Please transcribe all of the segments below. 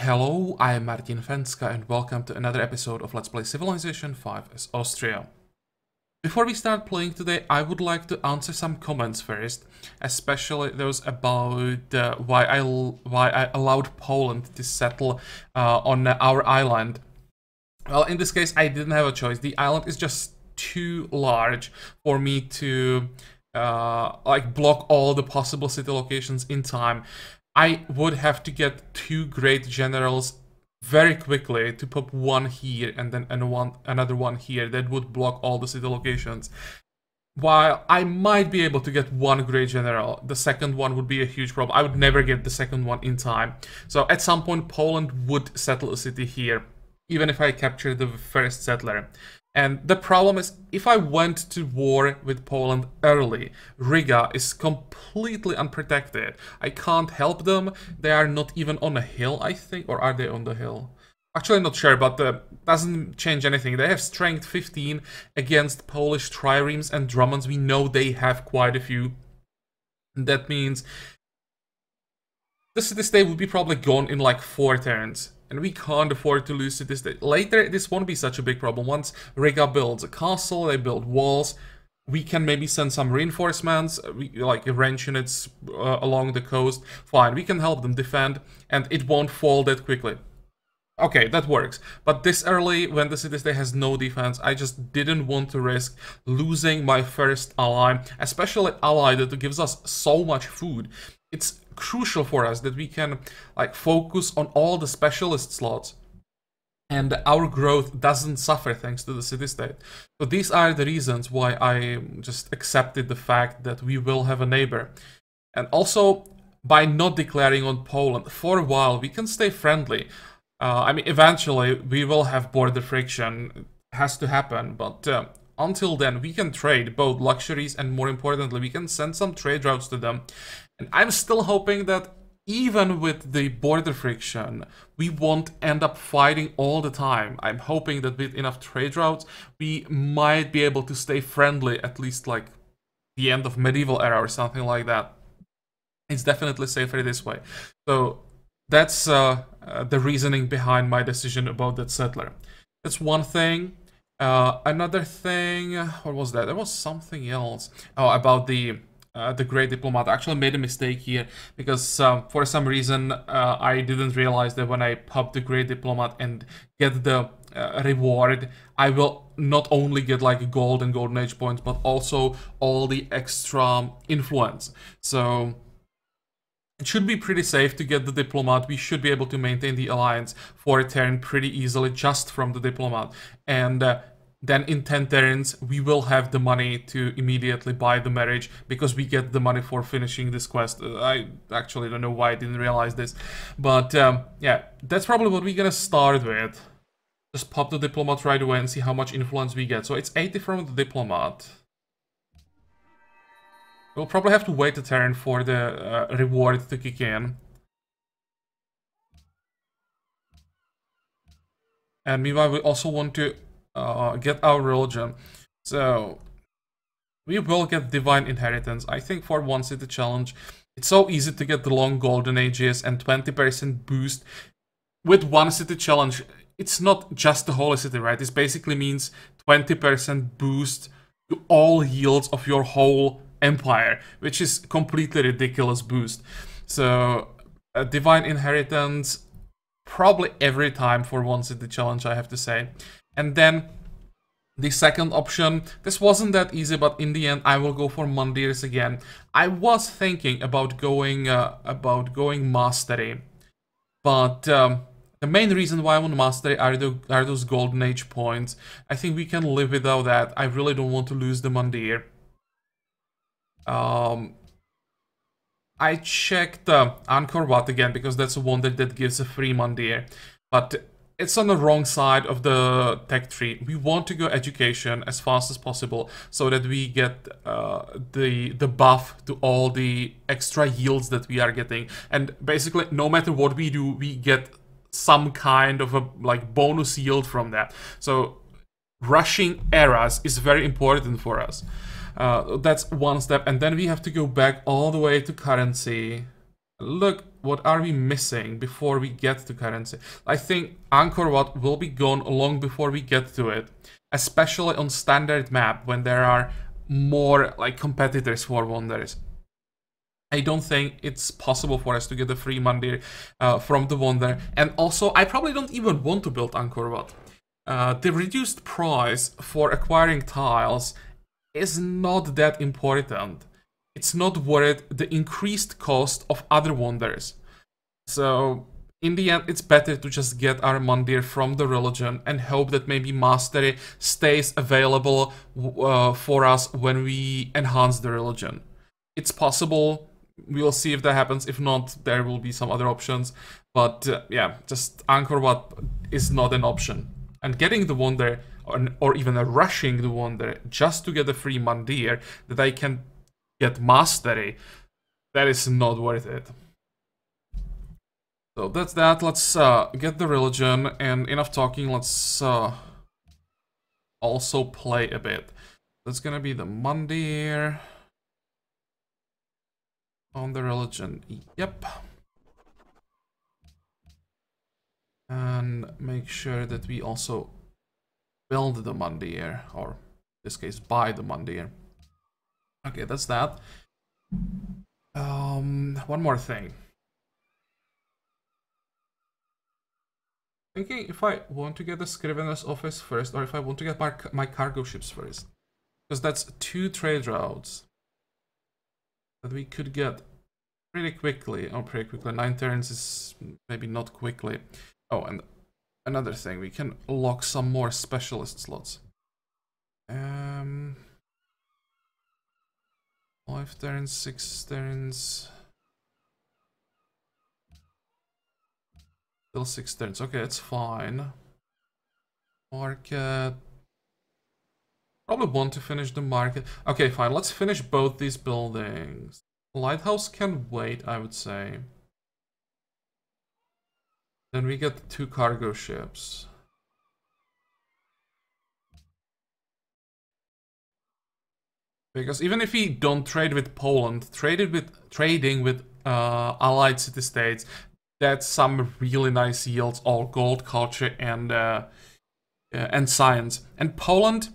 Hello, I am Martin Fencka and welcome to another episode of Let's Play Civilization 5 as Austria. Before we start playing today, I would like to answer some comments first, especially those about why I allowed Poland to settle on our island. Well, in this case, I didn't have a choice. The island is just too large for me to block all the possible city locations in time. I would have to get two great generals very quickly to pop one here and then another one here that would block all the city locations. While I might be able to get one great general, the second one would be a huge problem. I would never get the second one in time. So at some point Poland would settle a city here, even if I capture the first settler. And the problem is, if I went to war with Poland early, Riga is completely unprotected. I can't help them. They are not even on a hill, I think. Or are they on the hill? Actually, not sure, but doesn't change anything. They have strength 15 against Polish triremes and Drummonds. We know they have quite a few. That means the city-state would be probably gone in like 4 turns. And we can't afford to lose to this. Later, this won't be such a big problem. Once Riga builds a castle, they build walls, we can maybe send some reinforcements, like range units along the coast. Fine, we can help them defend, and it won't fall that quickly. Okay, that works. But this early, when the city-state has no defense, I just didn't want to risk losing my first ally, especially ally that gives us so much food. It's crucial for us that we can focus on all the specialist slots and our growth doesn't suffer thanks to the city-state. So these are the reasons why I just accepted the fact that we will have a neighbor. And also, by not declaring on Poland for a while, we can stay friendly. I mean, eventually we will have border friction. It has to happen, but until then we can trade both luxuries and, more importantly, we can send some trade routes to them. And I'm still hoping that even with the border friction, we won't end up fighting all the time. I'm hoping that with enough trade routes, we might be able to stay friendly, at least like the end of medieval era or something like that. It's definitely safer this way. So that's the reasoning behind my decision about that settler. That's one thing. Another thing, what was that? There was something else. Oh, about the great diplomat. I actually made a mistake here because for some reason I didn't realize that when I pop the great diplomat and get the reward, I will not only get like gold and golden age points, but also all the extra influence. So it should be pretty safe to get the diplomat. We should be able to maintain the alliance for a turn pretty easily just from the diplomat. And then in 10 turns, we will have the money to immediately buy the marriage because we get the money for finishing this quest. I actually don't know why I didn't realize this. But yeah, that's probably what we're gonna start with. Just pop the diplomat right away and see how much influence we get. So it's 80 from the diplomat. We'll probably have to wait a turn for the reward to kick in. And meanwhile, we also want to get our religion. So we will get divine inheritance. I think for one city challenge, it's so easy to get the long golden ages and 20% boost. With one city challenge, it's not just the holy city, right? This basically means 20% boost to all yields of your whole empire, which is completely ridiculous boost. So divine inheritance probably every time for one city challenge, I have to say. And then the second option, this wasn't that easy, but in the end I will go for Mandirs again. I was thinking about going mastery, but the main reason why I want mastery are those golden age points. I think we can live without that. I really don't want to lose the Mandir. I checked Angkor Wat again because that's the one that gives a free Mandir, but it's on the wrong side of the tech tree. We want to go education as fast as possible so that we get the buff to all the extra yields that we are getting. And basically, no matter what we do, we get some kind of a bonus yield from that. So rushing eras is very important for us. That's one step, and then we have to go back all the way to currency. Look, what are we missing before we get to currency? I think Angkor Wat will be gone long before we get to it, especially on standard map when there are more like competitors for wonders. I don't think it's possible for us to get the free mandir from the wonder, and also I probably don't even want to build Angkor Wat. The reduced price for acquiring tiles is not that important. It's not worth the increased cost of other wonders. So in the end, it's better to just get our mandir from the religion and hope that maybe mastery stays available for us when we enhance the religion. It's possible. We'll see if that happens. If not, there will be some other options. But yeah, just Angkor Wat is not an option. And getting the wonder, or even rushing the wonder just to get a free mandir that I can get mastery, that is not worth it. So that's that. Let's get the religion, and enough talking. Let's also play a bit. That's gonna be the mandir on the religion. Yep. And make sure that we also build the mandir, or in this case, buy the mandir. Okay, that's that. One more thing. Thinking if I want to get the Scrivener's office first, or if I want to get my cargo ships first. Because that's 2 trade routes that we could get pretty quickly. Oh, pretty quickly. 9 turns is maybe not quickly. Oh, and another thing, we can lock some more specialist slots. 5 turns, 6 turns. Still 6 turns. Okay, it's fine. Market. Probably want to finish the market. Okay, fine. Let's finish both these buildings. Lighthouse can wait, I would say. Then we get 2 cargo ships. Because even if we don't trade with Poland, trading with allied city-states, that's some really nice yields, all gold, culture, and science. And Poland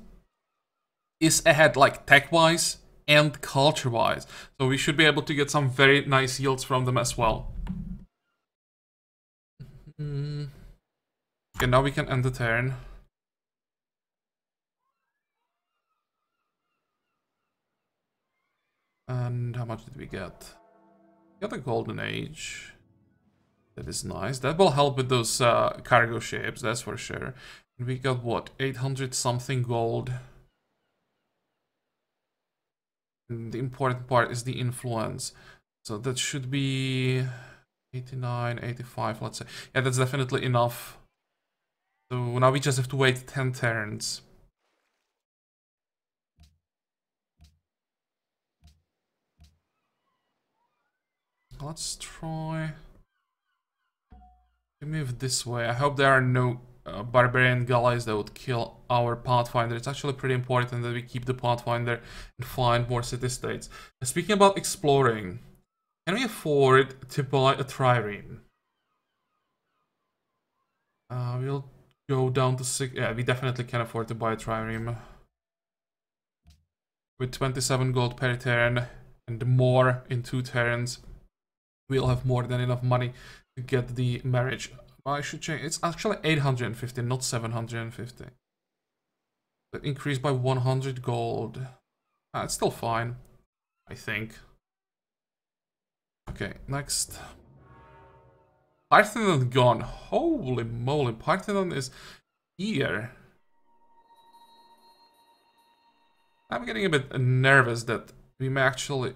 is ahead, like tech-wise and culture-wise, so we should be able to get some very nice yields from them as well. Okay, now we can end the turn. And how much did we get? We got a golden age. That is nice. That will help with those cargo ships, that's for sure. And we got what, 800 something gold. And the important part is the influence. So that should be 89, 85, let's say. Yeah, that's definitely enough. So now we just have to wait 10 turns. Let's try to move this way. I hope there are no barbarian galleys that would kill our Pathfinder. It's actually pretty important that we keep the Pathfinder and find more city-states. Speaking about exploring, can we afford to buy a trireme? We'll go down to 6. Yeah, we definitely can afford to buy a trireme. With 27 gold per turn and more in 2 turns, we'll have more than enough money to get the marriage. Well, I should change. It's actually 850, not 750. That increased by 100 gold. It's still fine, I think. Okay, next. Parthenon gone. Holy moly, Parthenon is here. I'm getting a bit nervous that we may actually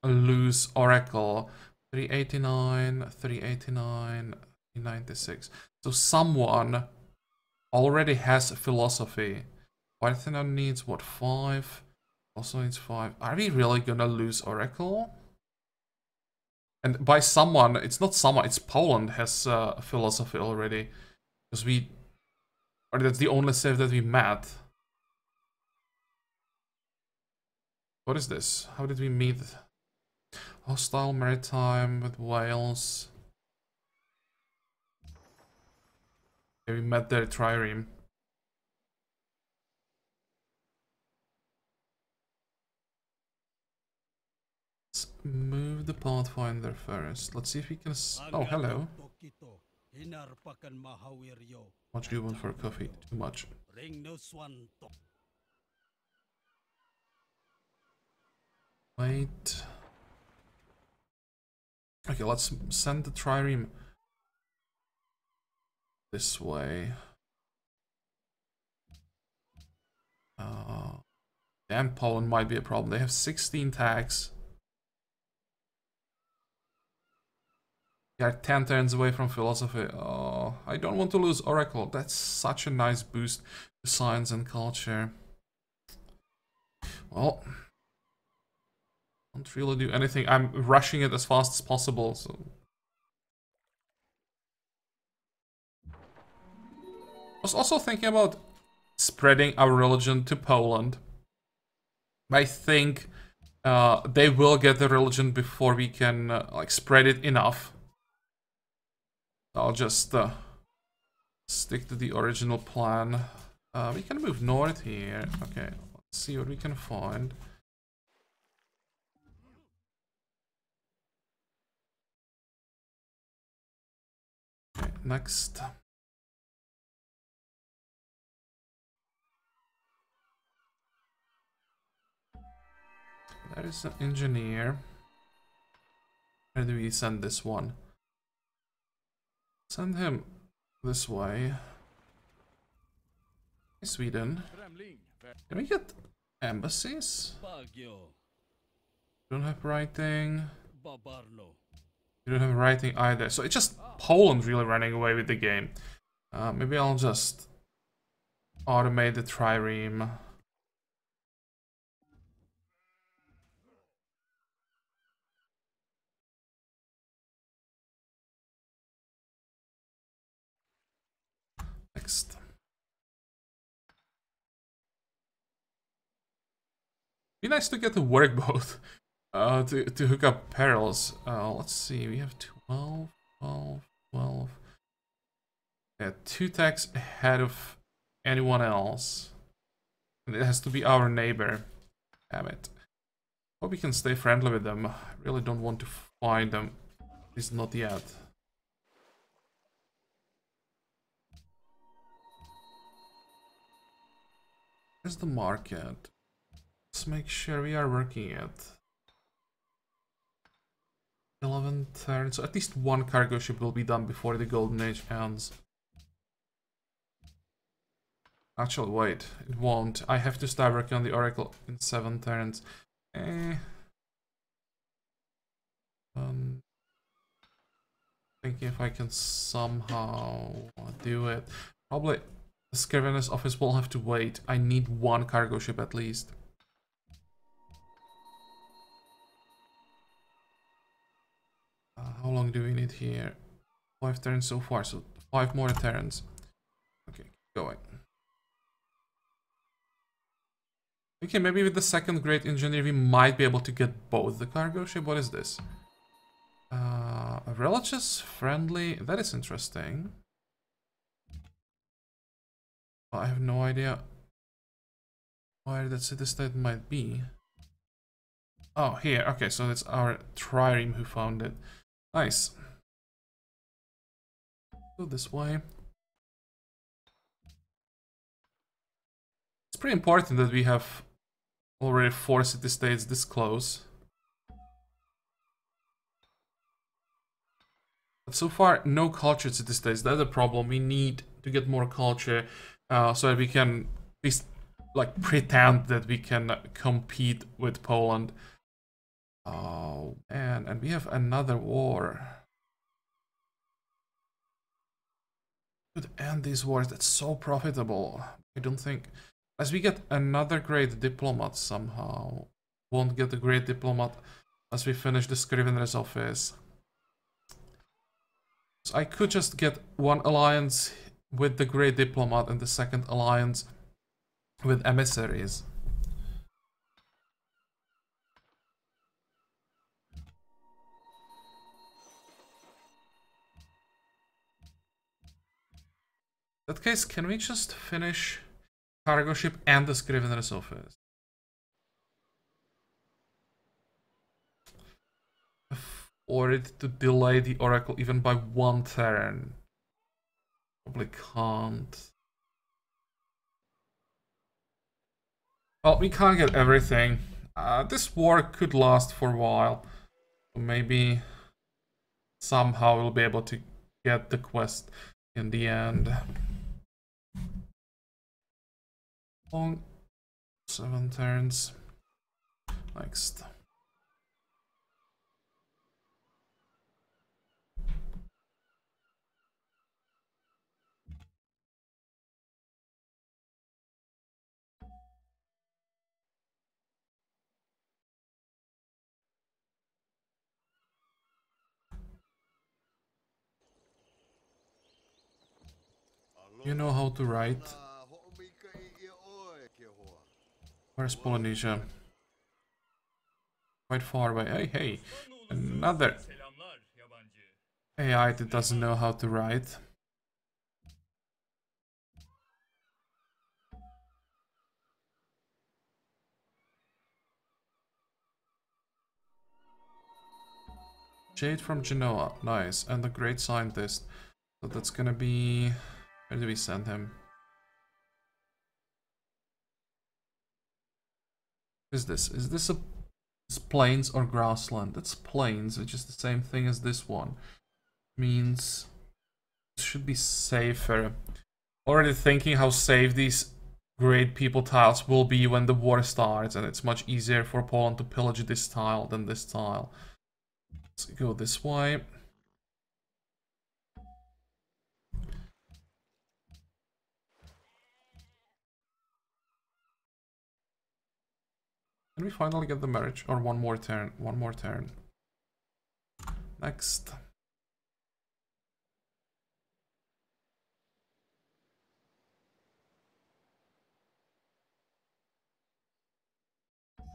lose Oracle. 389, 389, 396. So someone already has philosophy. Parthenon needs what, 5? Also needs 5. Are we really gonna lose Oracle? And by someone, it's not someone, it's Poland has philosophy already. Because or that's the only save that we met. What is this? How did we meet? hostile maritime with Wales. Okay, we met their trireme. Let's move the Pathfinder first. Let's see if we can... Oh, hello. What do you want for coffee? Too much. Wait. Okay, let's send the trireme this way. Damn, Poland might be a problem. They have 16 tags. They are 10 turns away from philosophy. Oh, I don't want to lose Oracle. That's such a nice boost to science and culture. Well, don't really do anything. I'm rushing it as fast as possible, so... I was also thinking about spreading our religion to Poland. I think they will get the religion before we can like spread it enough. I'll just stick to the original plan. We can move north here. Okay, let's see what we can find. Okay, next. There is an engineer. Where do we send this one? Send him this way. Sweden. Can we get embassies? Don't have writing. You don't have writing either. So it's just Poland really running away with the game. Maybe I'll just automate the trireme. Next. Be nice to get a workboat to hook up perils. Let's see, we have 12, 12, 12. Yeah, 2 tags ahead of anyone else. And it has to be our neighbor. Damn it. Hope we can stay friendly with them. I really don't want to find them. At least not yet. Where's the market? Let's make sure we are working it. 11 turns, so at least one cargo ship will be done before the Golden Age ends. Actually, wait, it won't. I have to start working on the Oracle in 7 turns. Thinking if I can somehow do it. Probably the Scavenger's office will have to wait. I need 1 cargo ship at least. How long do we need here? 5 turns so far, so 5 more turns. Okay, keep going. Okay, maybe with the second great engineer we might be able to get both the cargo ship. What is this? Religious, friendly, that is interesting. I have no idea where that city-state might be. Oh, here, okay, so it's our trireme who found it. Nice. Go this way. It's pretty important that we have already 4 city-states this close. But so far, no cultured city-states. That's a problem. We need to get more culture so that we can at least like pretend that we can compete with Poland. Oh man, and we have another war. Could end these wars. That's so profitable. I don't think. As we get another great diplomat somehow. Won't get a great diplomat as we finish the Scrivener's office. So I could just get 1 alliance with the great diplomat and the second alliance with emissaries. In that case, can we just finish cargo ship and the scrivener's office? Or it to delay the oracle even by 1 turn. Probably can't. Well, we can't get everything. This war could last for a while. So maybe somehow we'll be able to get the quest in the end. Long 7 turns. Next. You know how to write? Where's Polynesia? Quite far away. Hey, hey. Another AI that doesn't know how to write. Jade from Genoa. Nice. And the great scientist. So that's gonna be... Where do we send him? What is this? Is this a plains or grassland? It's plains, which is the same thing as this one. Means it should be safer. Already thinking how safe these great people tiles will be when the war starts, and it's much easier for Poland to pillage this tile than this tile. Let's go this way. Can we finally get the marriage? Or one more turn? One more turn. Next.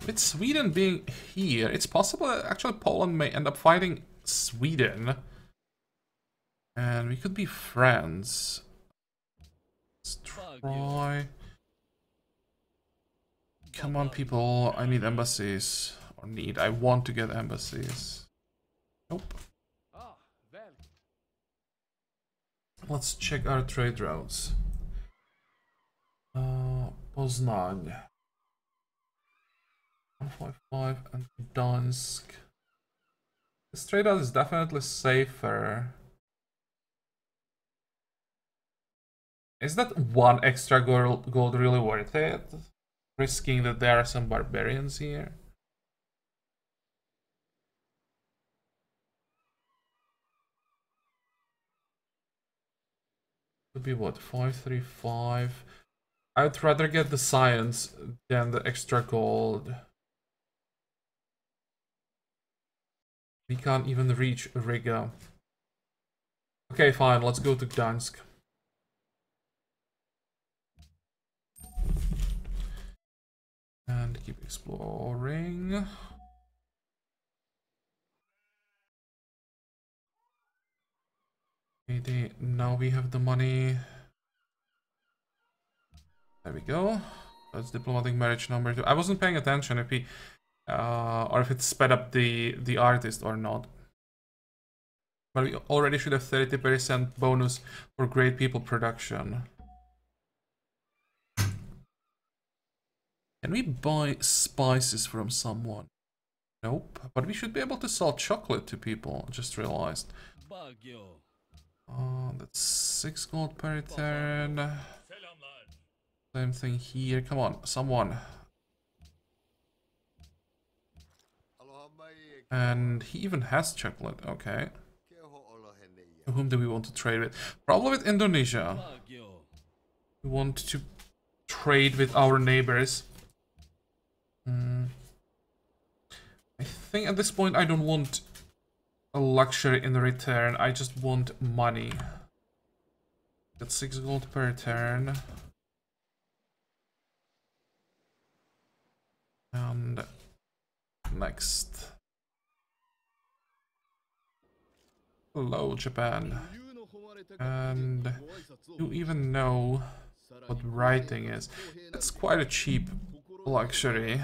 With Sweden being here, it's possible that actually Poland may end up fighting Sweden. And we could be friends. Let's try. Come on, people. I need embassies. Or need. I want to get embassies. Nope. Let's check our trade routes. Poznan. 155 and Gdansk. This trade route is definitely safer. Is that 1 extra gold really worth it? Risking that there are some barbarians here? Would be what, 535? I would rather get the science than the extra gold. We can't even reach Riga. Okay, fine, let's go to Gdansk. And keep exploring. Now we have the money. There we go. That's diplomatic marriage number 2. I wasn't paying attention if he or if it sped up the artist or not. But we already should have 30% bonus for great people production. Can we buy spices from someone? Nope. But we should be able to sell chocolate to people. Just realized. That's 6 gold per turn. Same thing here. Come on, someone. And he even has chocolate. Okay. Whom do we want to trade with? Probably with Indonesia. We want to trade with our neighbors. I think at this point I don't want a luxury in return. I just want money. Get 6 gold per turn. And next. Hello, Japan. And you even know what writing is. It's quite a cheap luxury.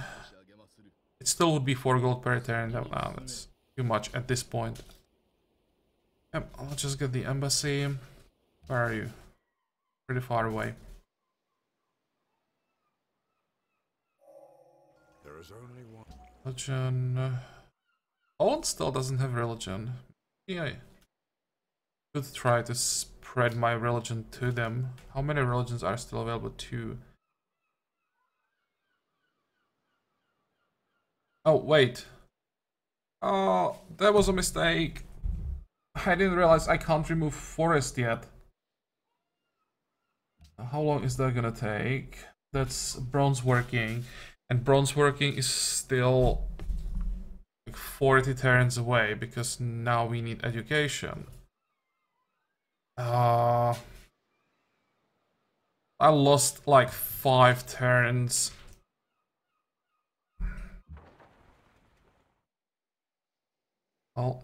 It still would be 4 gold per turn. Wow, that's too much at this point. I'll just get the embassy. Where are you? Pretty far away. There is only one. Religion. Holland still doesn't have religion. Yeah, I could try to spread my religion to them. How many religions are still available? 2. Oh, wait. Oh, that was a mistake. I didn't realize I can't remove forest yet. How long is that gonna take? That's bronze working. And bronze working is still like 40 turns away because now we need education. I lost like 5 turns. Well.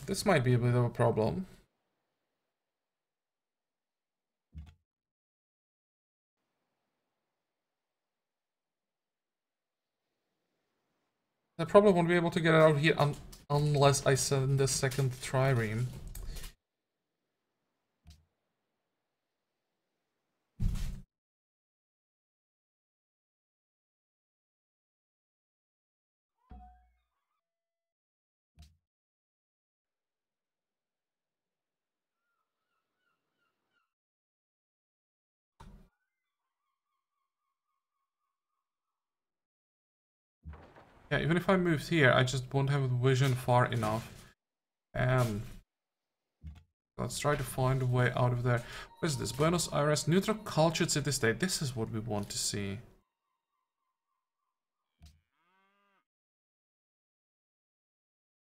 This might be a bit of a problem. I probably won't be able to get it out here unless I send the second trireme. Yeah, even if I moved here, I just won't have vision far enough. Let's try to find a way out of there. What is this? Buenos Aires, neutral cultured city-state. This is what we want to see.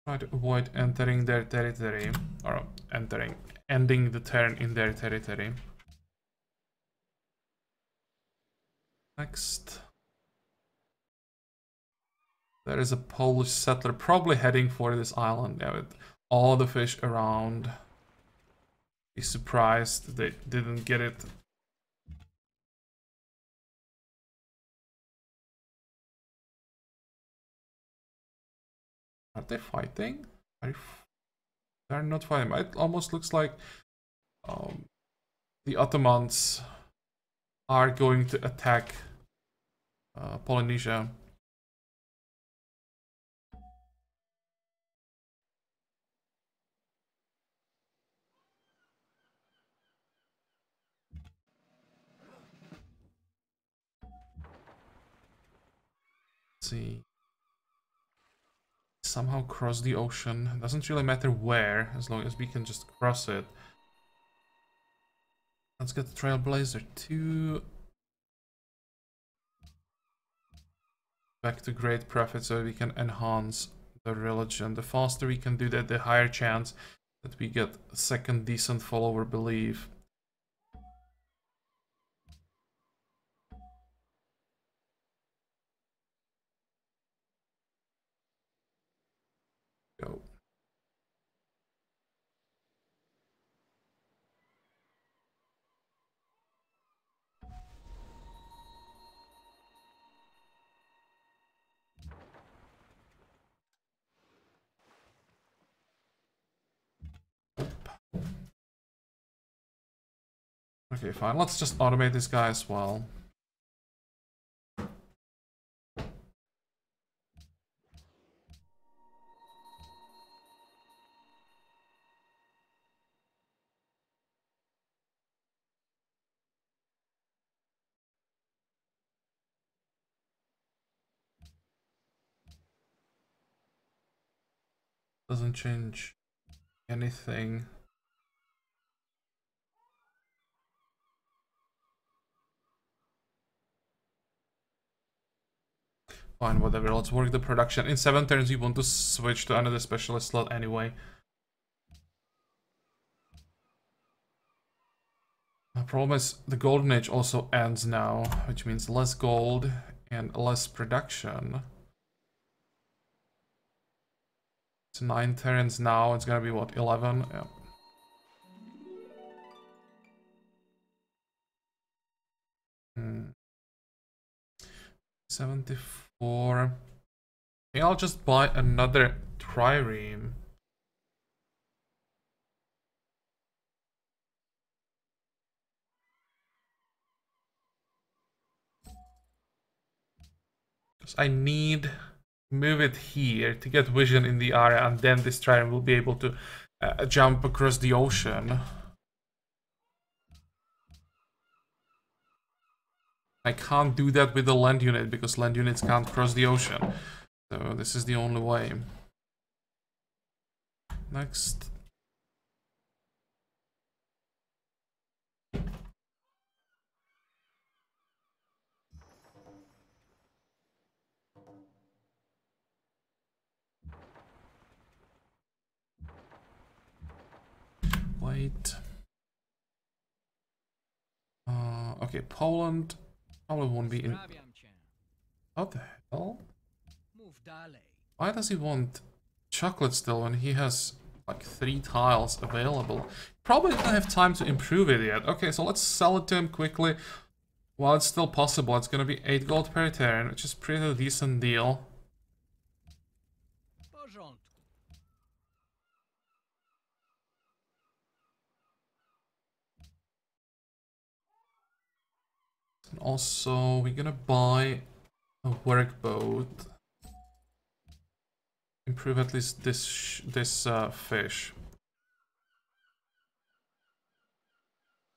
Try to avoid entering their territory. Or ending the turn in their territory. Next. There is a Polish settler probably heading for this island. Yeah, with all the fish around. Be surprised they didn't get it. Are they fighting? They're not fighting. It almost looks like the Ottomans are going to attack Polynesia. Let's see. Somehow cross the ocean. Doesn't really matter where, as long as we can just cross it. Let's get the Trailblazer 2. Back to Great Prophet so we can enhance the religion. The faster we can do that, the higher chance that we get a second decent follower belief. Go. Okay, fine. Let's just automate this guy as well. Doesn't change anything. Fine, whatever. Let's work the production. In 7 turns, you want to switch to another specialist slot anyway. The problem is the Golden Age also ends now, which means less gold and less production. It's 9 turns now, it's gonna be what, 11? Yeah. Hmm. 74. Maybe I'll just buy another trireme. Because I need move it here to get vision in the area, and then this trireme will be able to jump across the ocean. I can't do that with the land unit because land units can't cross the ocean. So this is the only way. Next. Wait. Okay, Poland probably won't be in. What the hell? Why does he want chocolate still when he has like 3 tiles available? Probably doesn't have time to improve it yet. Okay, so let's sell it to him quickly while it's still possible. It's gonna be 8 gold per turn, which is pretty decent deal. And also, we're gonna buy a workboat. Improve at least this fish.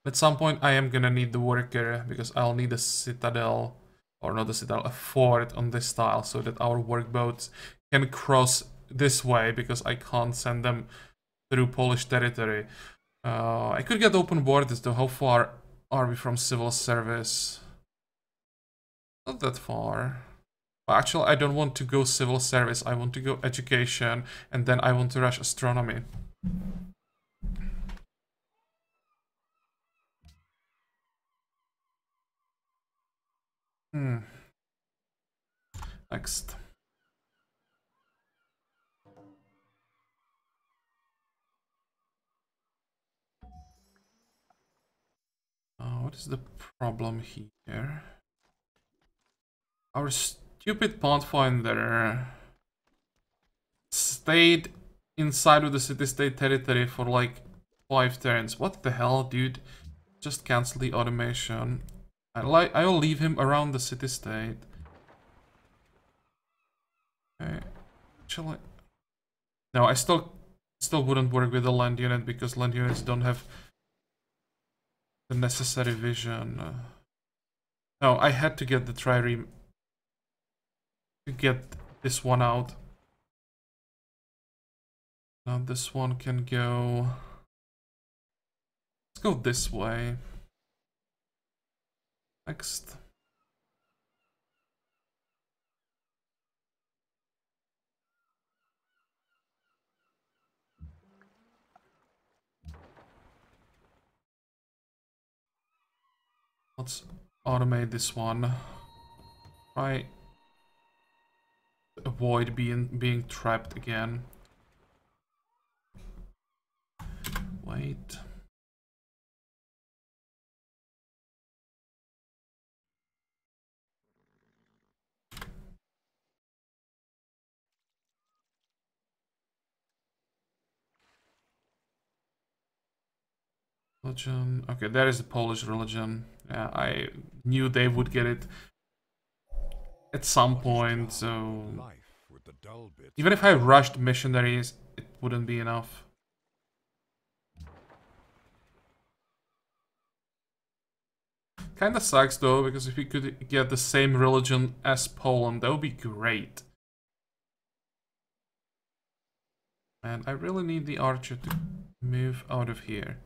At some point, I am gonna need the worker because I'll need a citadel, or not a citadel, a fort on this tile so that our workboats can cross this way because I can't send them through Polish territory. I could get open borders though. How far are we from civil service? Not that far. Actually, I don't want to go civil service. I want to go education, and then I want to rush astronomy. Next. What is the problem here? Our stupid Pathfinder stayed inside of the city-state territory for like 5 turns. What the hell, dude? Just cancel the automation. I'll leave him around the city-state. Okay. Actually, no, I still wouldn't work with the land unit because land units don't have the necessary vision. No, I had to get the trireme to get this one out. Now this one can go. Let's go this way. Next. Let's automate this one. Try to avoid being trapped again. Wait. Religion. Okay, there is the Polish religion. Yeah, I knew they would get it at some point, so even if I rushed missionaries, it wouldn't be enough. Kinda sucks though, because if we could get the same religion as Poland, that would be great. And I really need the archer to move out of here.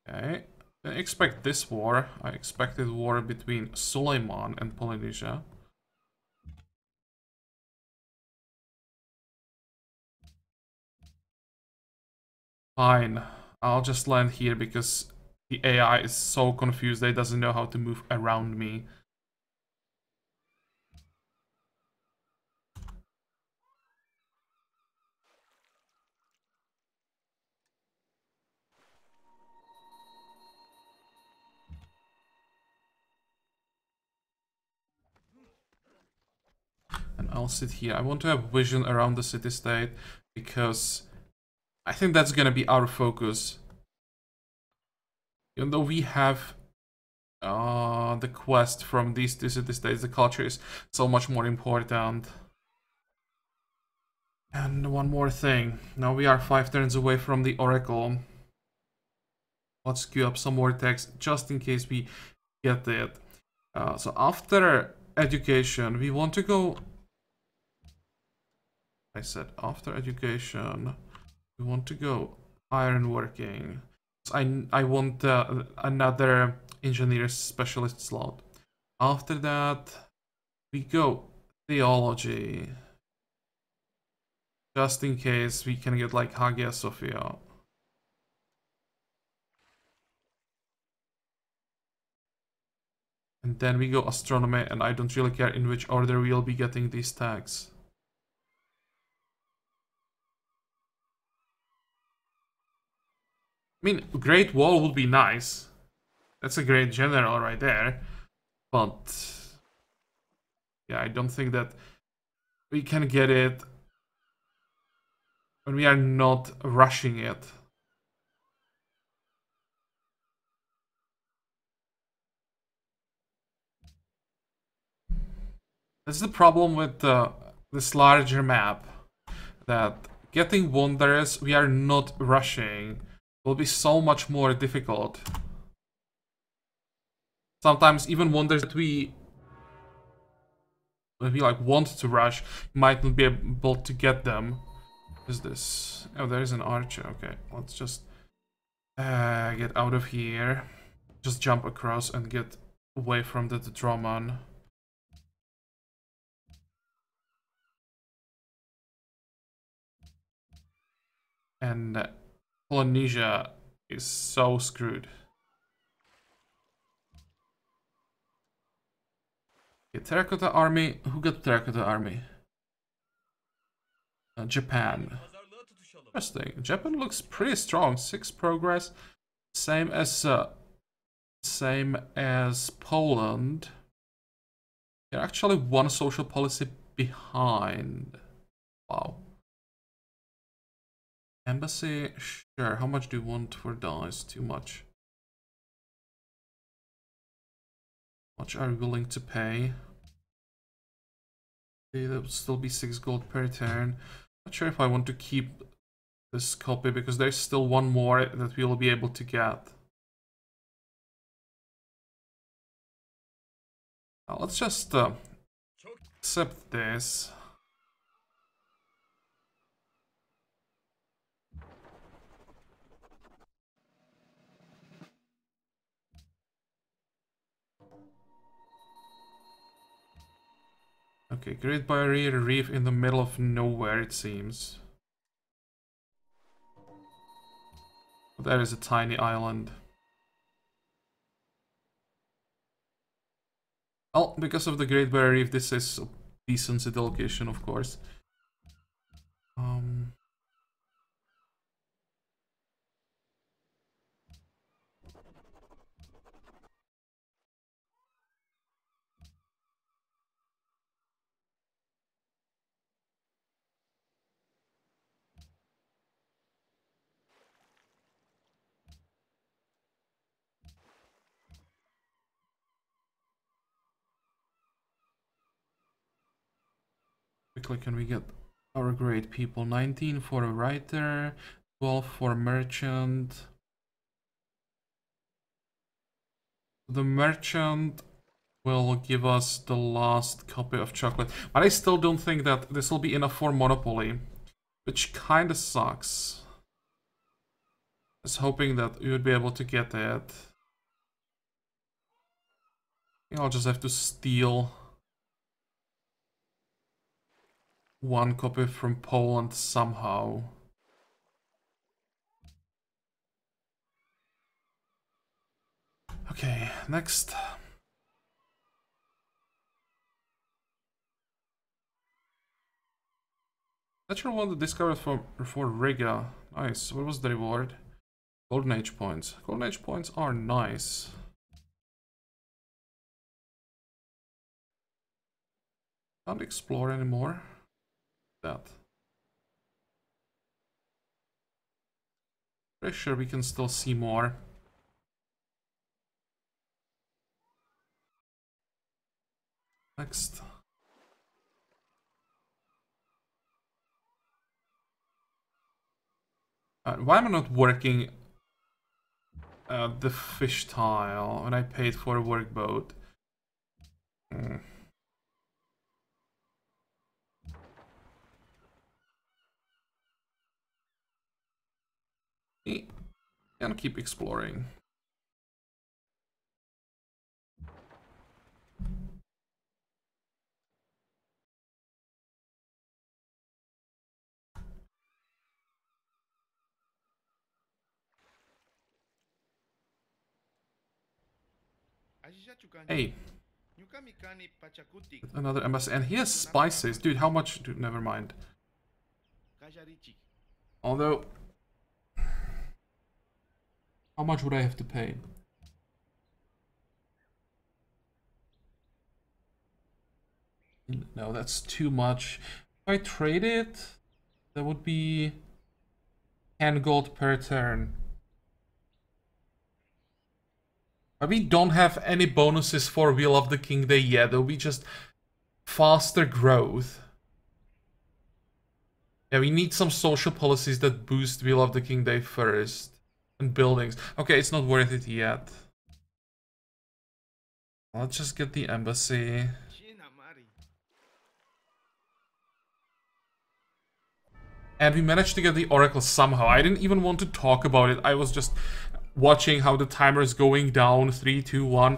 Okay, I expect this war. I expected war between Suleiman and Polynesia. Fine. I'll just land here because the AI is so confused that it doesn't know how to move around me. And I'll sit here. I want to have vision around the city-state because I think that's gonna be our focus. Even though we have the quest from these two city-states, the culture is so much more important. And one more thing. Now we are 5 turns away from the Oracle. Let's queue up some more text just in case we get it. So after education, we want to go... I said after education, we want to go ironworking. So I want another engineer specialist slot. After that, we go theology. Just in case we can get like Hagia Sophia. And then we go astronomy, and I don't really care in which order we'll be getting these tags. I mean, Great Wall would be nice. That's a great general right there. But yeah, I don't think that we can get it when we are not rushing it. That's the problem with this larger map. That getting wonders we are not rushing will be so much more difficult. Sometimes even wonders that we like want to rush, might not be able to get them. What is this? Oh, there is an archer. Okay, let's just get out of here. Just jump across and get away from the Droman. And Polynesia is so screwed. Okay, Terracotta Army. Who got Terracotta Army? Japan. Interesting. Japan looks pretty strong. 6 progress. Same as Poland. They're actually 1 social policy behind. Wow. Embassy, sure. How much do you want for dice? Too much. How much are you willing to pay? Okay, that would still be 6 gold per turn. Not sure if I want to keep this copy because there's still 1 more that we will be able to get. Let's just accept this. Okay, Great Barrier Reef in the middle of nowhere, it seems. There is a tiny island. Well, because of the Great Barrier Reef, this is a decent city location, of course. Quickly, can we get our great people? 19 for a writer, 12 for a merchant. The merchant will give us the last copy of chocolate, but I still don't think that this will be enough for Monopoly, which kind of sucks. I was hoping that we would be able to get it. I'll just have to steal one copy from Poland somehow. Okay, next. Natural one that discovered for Riga. Nice. What was the reward? Golden Age points. Golden Age points are nice. Can't explore anymore. That. Pretty sure we can still see more. Next. Why am I not working the fish tile when I paid for a workboat? Can keep exploring. Hey. Another embassy. And he has spices. Dude, how much? Dude, never mind. Although... How much would I have to pay? No, that's too much. If I trade it, that would be 10 gold per turn. But we don't have any bonuses for Wheel of the King Day yet. It'll be just faster growth. Yeah, we need some social policies that boost Wheel of the King Day first. And buildings. Okay, it's not worth it yet. Let's just get the embassy. And we managed to get the Oracle somehow. I didn't even want to talk about it. I was just watching how the timer is going down. 3, 2, 1.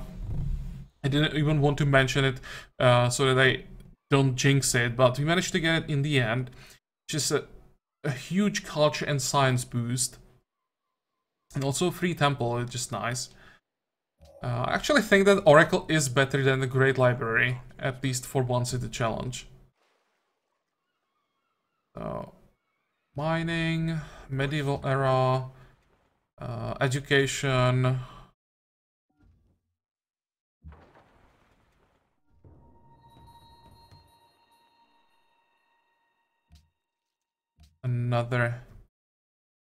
I didn't even want to mention it so that I don't jinx it. But we managed to get it in the end. Just a huge culture and science boost. And also a free temple, it's just nice. I actually think that Oracle is better than the Great Library, at least for One-City Challenge. So, mining, medieval era, education. Another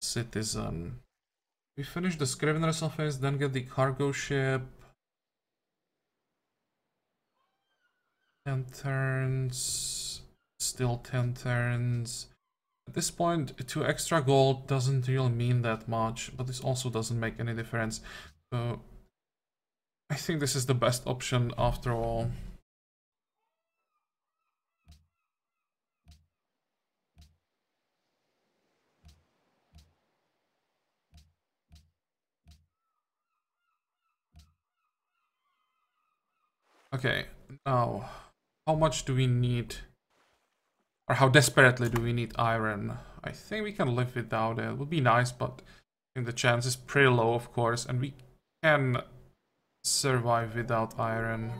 citizen. We finish the Scrivener's office, then get the cargo ship. 10 turns. Still 10 turns. At this point, 2 extra gold doesn't really mean that much, but this also doesn't make any difference. So, I think this is the best option after all. Okay, now, how much do we need? Or how desperately do we need iron? I think we can live without it. It would be nice, but I think the chance is pretty low, of course, and we can survive without iron.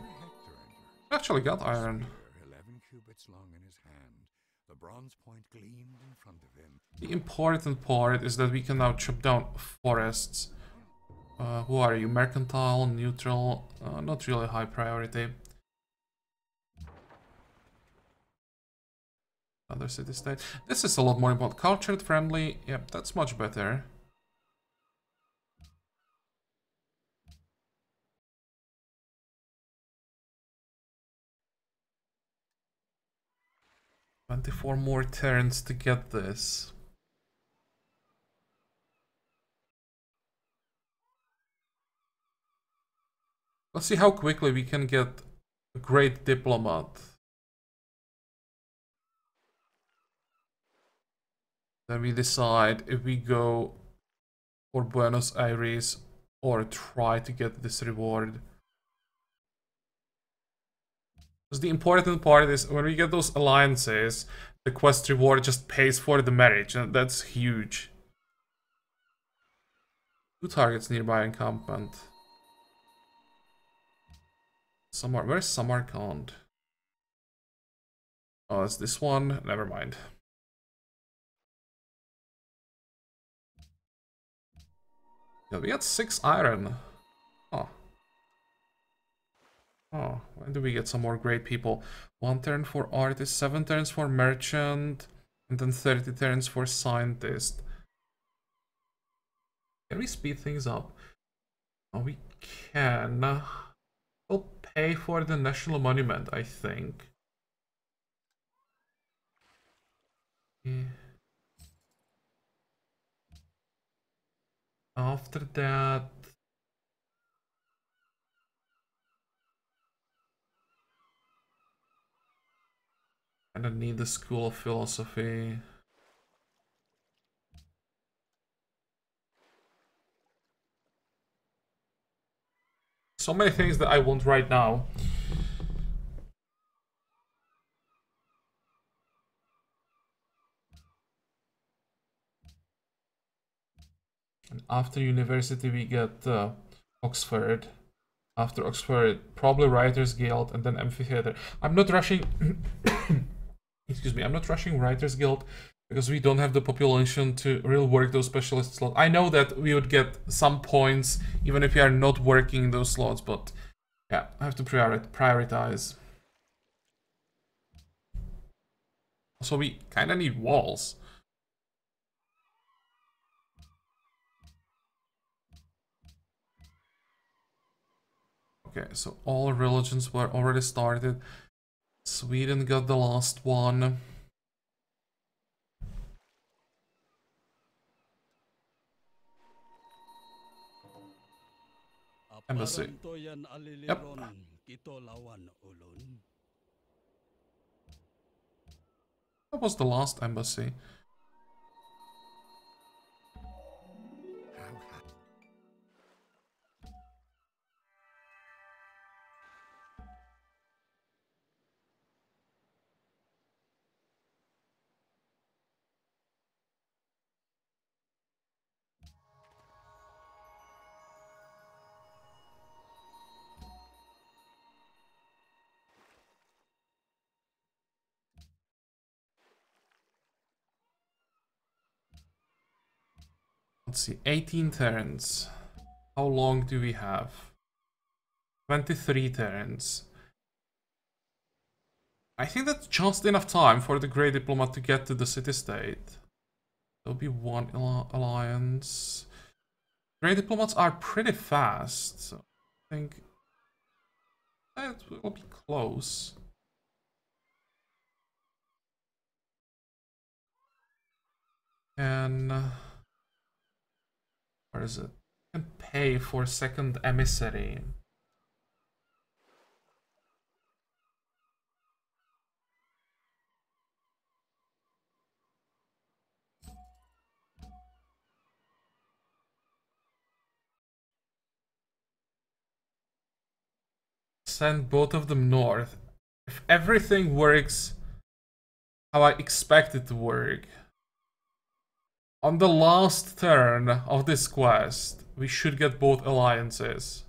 We actually got iron. 11 cubits long in his hand. The bronze point gleamed in front of him. The important part is that we can now chop down forests. Who are you? Mercantile, neutral, not really high priority. Other city-state. This is a lot more about cultured, friendly. Yep, that's much better. "24 more turns to get this." Let's see how quickly we can get a great diplomat. Then we decide if we go for Buenos Aires or try to get this reward. Because the important part is when we get those alliances, the quest reward just pays for the marriage, and that's huge. 2 targets nearby encampment. Where's Samarkand? Oh, it's this one. Never mind. Yeah, we got 6 iron. Oh. Oh, when do we get some more great people? 1 turn for artist, 7 turns for merchant, and then 30 turns for scientist. Can we speed things up? Oh, we can. We'll pay for the national monument, I think. Yeah. After that... I don't need the School of Philosophy. So many things that I want right now. And after university we get Oxford. After Oxford, probably Writers Guild and then Amphitheater. I'm not rushing... Excuse me, I'm not rushing Writers Guild because we don't have the population to really work those specialist slots. I know that we would get some points even if we are not working those slots, but yeah, I have to prioritize. Also, we kind of need walls. Okay, so all religions were already started. Sweden got the last one. Embassy. Yep. That was the last embassy. Let's see, 18 turns. How long do we have? 23 turns. I think that's just enough time for the Great Diplomat to get to the city-state. There'll be one alliance. Great Diplomats are pretty fast, so I think that will be close. And where is it? I can pay for second emissary. Send both of them north. If everything works how I expect it to work, on the last turn of this quest, we should get both alliances.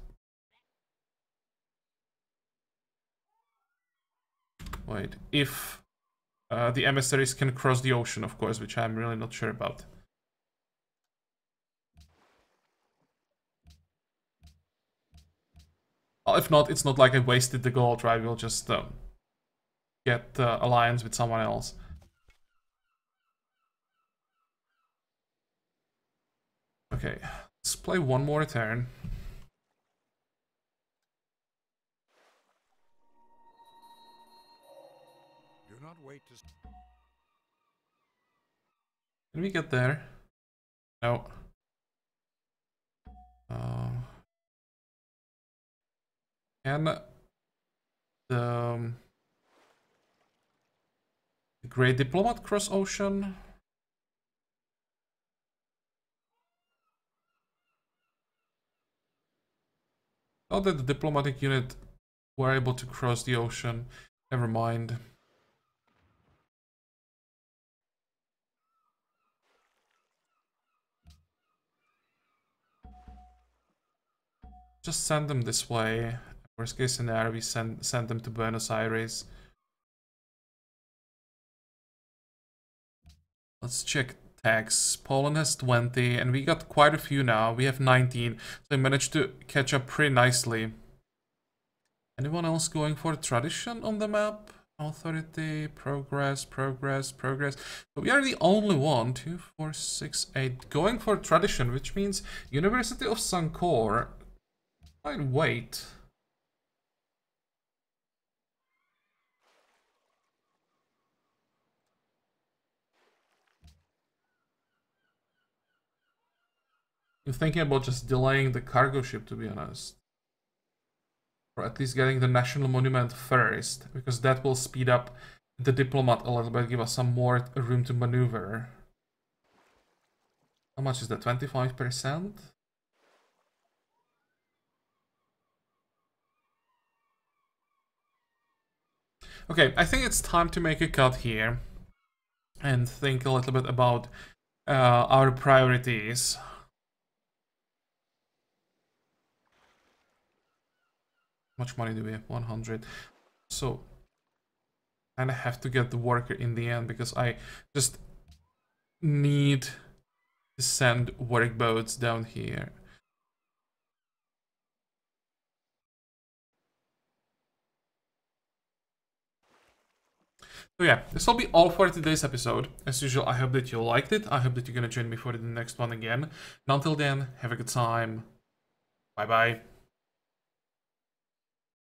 Wait, if the emissaries can cross the ocean, of course, which I'm really not sure about. Well, if not, it's not like I wasted the gold, right? We'll just get alliance with someone else. Okay, let's play one more turn. Do not wait to... Can we get there? No. Can the Great Diplomat cross ocean? Not that the diplomatic unit were able to cross the ocean. Never mind. Just send them this way. Worst case scenario, we send them to Buenos Aires. Let's check tax. Poland has 20, and we got quite a few now. We have 19, so we managed to catch up pretty nicely. Anyone else going for tradition on the map? Authority, progress, progress, progress. So we are the only one, 2, 4, 6, 8, going for tradition, which means University of Sankor might wait. I'm thinking about just delaying the cargo ship, to be honest. Or at least getting the national monument first, because that will speed up the diplomat a little bit, give us some more room to maneuver. How much is that? 25%? Okay, I think it's time to make a cut here and think a little bit about our priorities. How much money do we have? 100. So, and I have to get the worker in the end because I just need to send work boats down here. So yeah, this will be all for today's episode. As usual, I hope that you liked it. I hope that you're gonna join me for the next one again. And until then, have a good time. Bye bye.